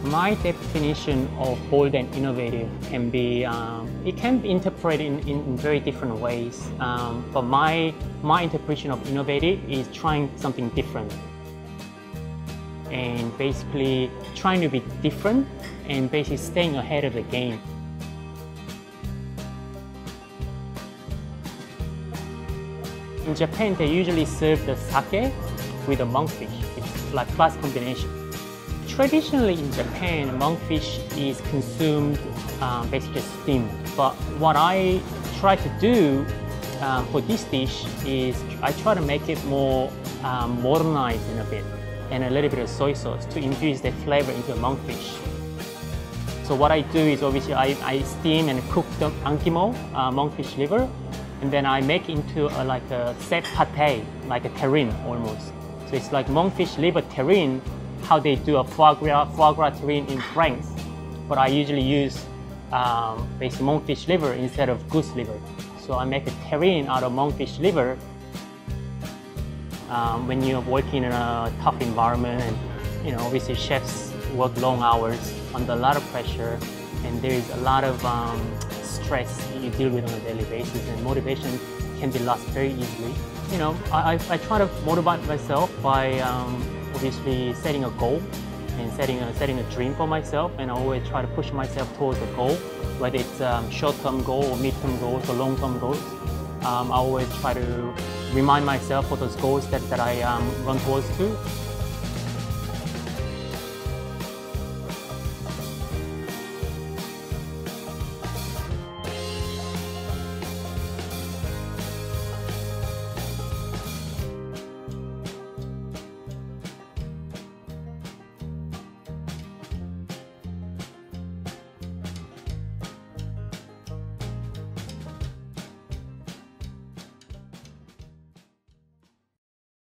My definition of bold and innovative can be, it can be interpreted in very different ways. But my interpretation of innovative is trying something different. And basically trying to be different and basically staying ahead of the game. In Japan, they usually serve the sake with a monkfish. It's like class combination. Traditionally in Japan, monkfish is consumed basically steamed. But what I try to do for this dish is I try to make it more modernized in a bit, and a little bit of soy sauce to infuse the flavor into the monkfish. So what I do is obviously I steam and cook the ankimo, monkfish liver, and then I make into like a set pate, like a terrine almost. So it's like monkfish liver terrine, how they do a foie gras terrine in France. But I usually use basically monkfish liver instead of goose liver. So I make a terrine out of monkfish liver. When you're working in a tough environment, and obviously chefs work long hours under a lot of pressure, and there is a lot of stress that you deal with on a daily basis, and motivation can be lost very easily. I try to motivate myself by obviously setting a goal and setting a dream for myself, and I always try to push myself towards a goal, whether it's short-term goal or mid-term goals or long-term goals. I always try to remind myself of those goals that I run towards to.